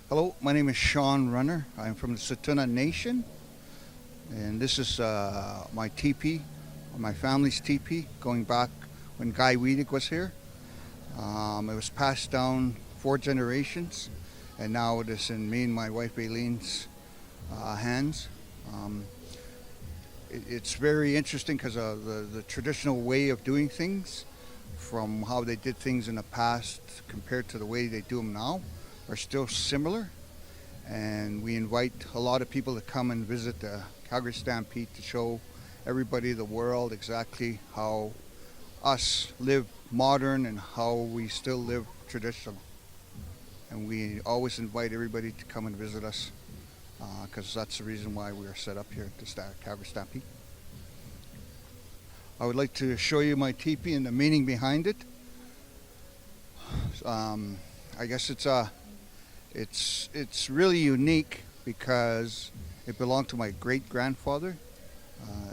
Hello, my name is Shawn Runner. I'm from the Tsuut'ina Nation, and this is my teepee, my family's teepee, going back when Guy Weedig was here. It was passed down 4 generations, and now it is in me and my wife Aileen's hands. Um, it's very interesting because the traditional way of doing things, from how they did things in the past compared to the way they do them now, are still similar. And we invite a lot of people to come and visit the Calgary Stampede to show everybody, the world, exactly how us live modern and how we still live traditional. And we always invite everybody to come and visit us because that's the reason why we are set up here at the Calgary Stampede. I would like to show you my teepee and the meaning behind it. I guess it's really unique because it belonged to my great-grandfather.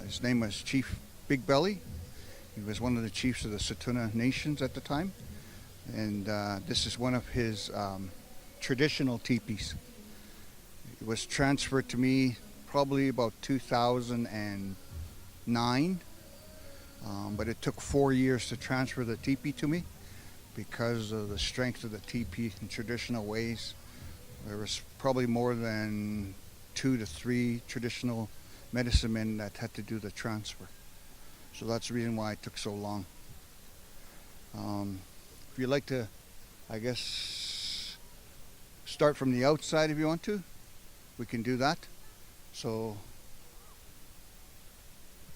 His name was Chief Big Belly. He was one of the chiefs of the Tsuut'ina Nations at the time. And this is one of his traditional teepees. It was transferred to me probably about 2009. But it took 4 years to transfer the teepee to me because of the strength of the teepee in traditional ways. There was probably more than 2 to 3 traditional medicine men that had to do the transfer. So that's the reason why it took so long. If you'd like to, I guess, start from the outside if you want to, we can do that. So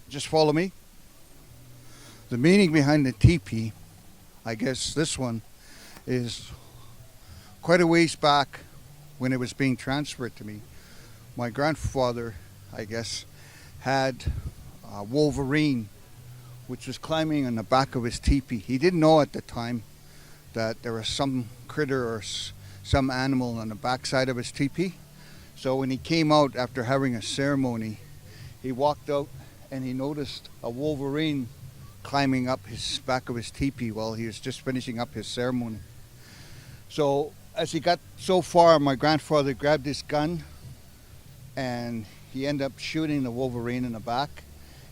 just follow me. The meaning behind the teepee, I guess this one, is quite a ways back when it was being transferred to me. My grandfather, I guess, had a wolverine which was climbing on the back of his teepee. He didn't know at the time that there was some critter or some animal on the backside of his teepee. So when he came out after having a ceremony, he walked out and he noticed a wolverine climbing up his back of his teepee while he was just finishing up his ceremony. So as he got so far, my grandfather grabbed his gun and he ended up shooting the wolverine in the back,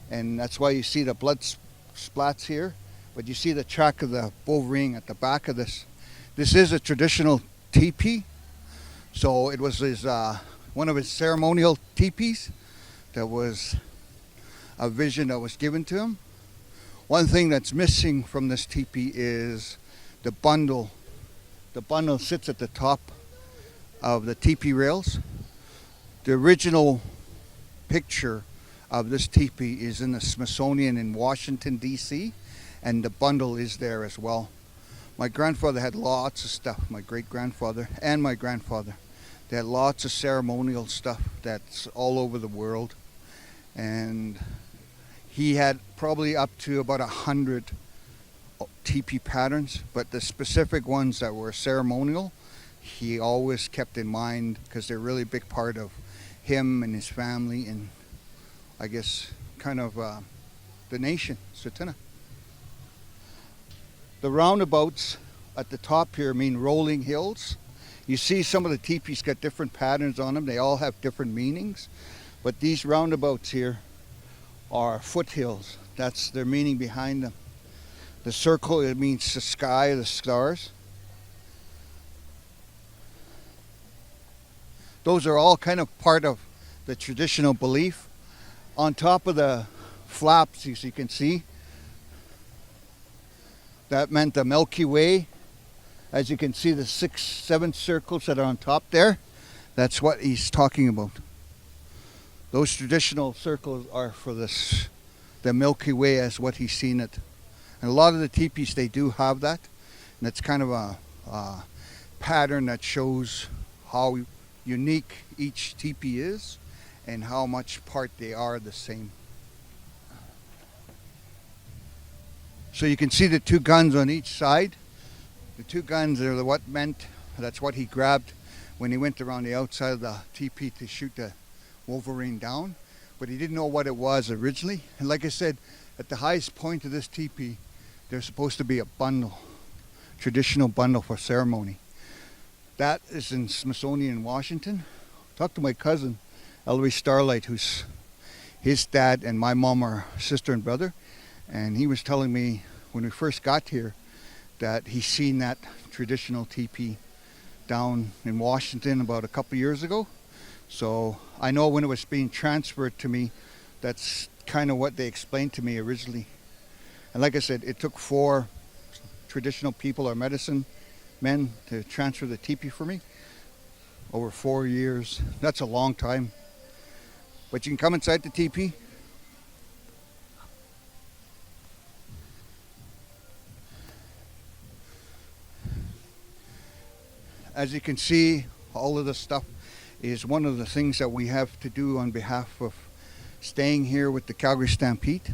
and that's why you see the blood splats here, but you see the track of the wolverine at the back of this. This is a traditional teepee, so it was one of his ceremonial teepees. That was a vision that was given to him. One thing that's missing from this teepee is the bundle. The bundle sits at the top of the teepee rails. The original picture of this teepee is in the Smithsonian in Washington, D.C., and the bundle is there as well. My grandfather had lots of stuff, my great-grandfather and my grandfather. They had lots of ceremonial stuff that's all over the world. And he had probably up to about 100 teepee patterns, but the specific ones that were ceremonial, he always kept in mind because they're really a big part of him and his family and I guess kind of the nation, Tsuut'ina. The roundabouts at the top here mean rolling hills. You see some of the teepees got different patterns on them. They all have different meanings, but these roundabouts here are foothills. That's their meaning behind them. The circle, it means the sky, the stars. Those are all kind of part of the traditional belief. On top of the flaps, as you can see, that meant the Milky Way. As you can see, the 6, 7 circles that are on top there, that's what he's talking about. Those traditional circles are for the Milky Way as what he's seen it. And a lot of the teepees, they do have that. And it's kind of a pattern that shows how unique each teepee is and how much part they are the same. So you can see the 2 guns on each side. The 2 guns are what meant, that's what he grabbed when he went around the outside of the teepee to shoot the wolverine down. But he didn't know what it was originally. And like I said, at the highest point of this teepee, there's supposed to be a bundle, traditional bundle for ceremony. That is in Smithsonian, Washington. Talked to my cousin, Ellery Starlight, who's his dad and my mom are sister and brother. And he was telling me when we first got here that he seen that traditional teepee down in Washington about a couple years ago. So I know when it was being transferred to me, that's kind of what they explained to me originally. And like I said, it took 4 traditional people or medicine men to transfer the teepee for me. Over 4 years. That's a long time. But you can come inside the teepee. As you can see, all of this stuff is one of the things that we have to do on behalf of staying here with the Calgary Stampede.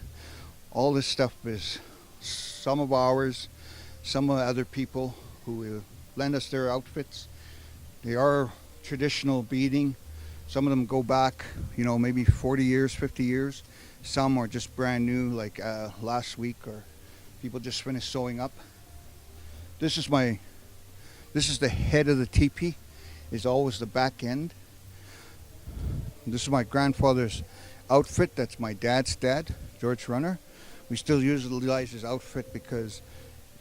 All this stuff is some of ours, some of other people who lend us their outfits. They are traditional beading. Some of them go back, maybe 40 years, 50 years. Some are just brand new, like last week, or people just finished sewing up. This is the head of the teepee, is always the back end. This is my grandfather's outfit. That's my dad's dad, Shawn Runner. We still utilize his outfit because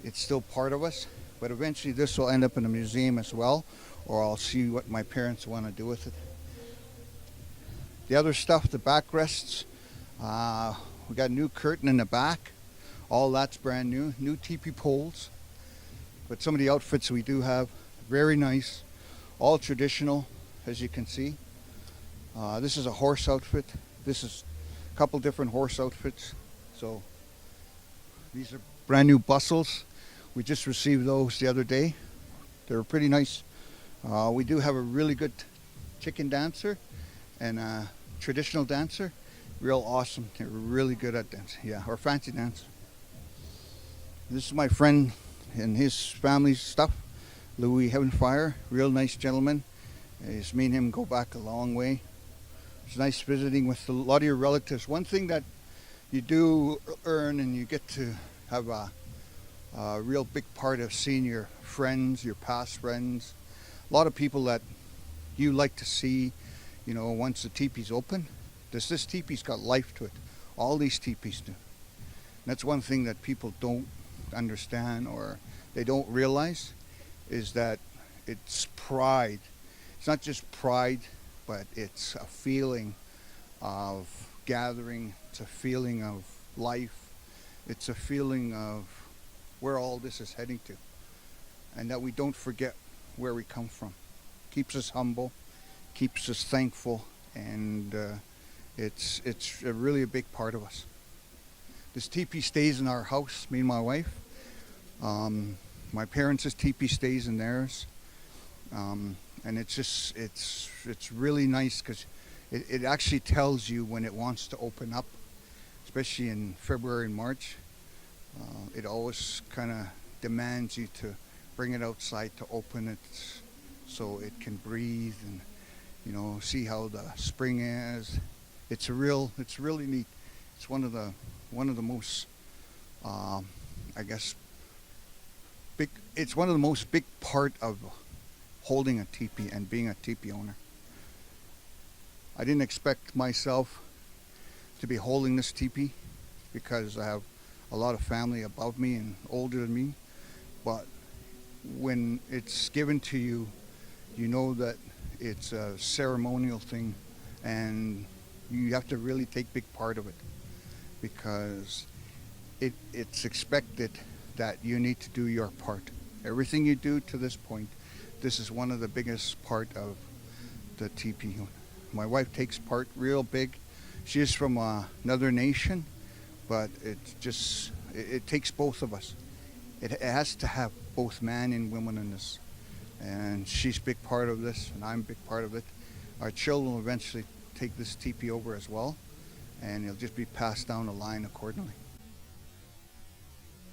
it's still part of us. But eventually this will end up in a museum as well, or I'll see what my parents want to do with it. The other stuff, the backrests, we got a new curtain in the back. All that's brand new. New teepee poles. But some of the outfits we do have, very nice. All traditional, as you can see. This is a horse outfit. This is a couple different horse outfits. So these are brand new bustles. We just received those the other day. They were pretty nice. We do have a really good chicken dancer and a traditional dancer. Real awesome. They're really good at dancing. Yeah, or fancy dance. This is my friend and his family's stuff. Louis Heavenfire, real nice gentleman. It's me and him go back a long way. It's nice visiting with a lot of your relatives. One thing that you do earn, and you get to have a real big part of seeing your friends, your past friends. A lot of people that you like to see, once the teepee's open. This teepee's got life to it. All these teepees do. And that's one thing that people don't understand or they don't realize, is that it's pride. It's not just pride, but it's a feeling of gathering. It's a feeling of life. It's a feeling of where all this is heading to, and that we don't forget where we come from. Keeps us humble, keeps us thankful, and it's really a big part of us. This teepee stays in our house, me and my wife. My parents' teepee stays in theirs, and it's really nice because it actually tells you when it wants to open up, especially in February and March. It always kind of demands you to bring it outside to open it so it can breathe and see how the spring is. It's really neat. It's one of the most it's one of the most big part of holding a teepee and being a teepee owner. I didn't expect myself to be holding this teepee because I have a lot of family above me and older than me, but when it's given to you, you know that it's a ceremonial thing, and you have to really take big part of it because it's expected that you need to do your part. Everything you do to this point, this is one of the biggest part of the teepee. My wife takes part real big. She is from another nation, but it takes both of us. It has to have both man and woman in this. And she's a big part of this, and I'm a big part of it. Our children will eventually take this teepee over as well, and it'll just be passed down the line accordingly.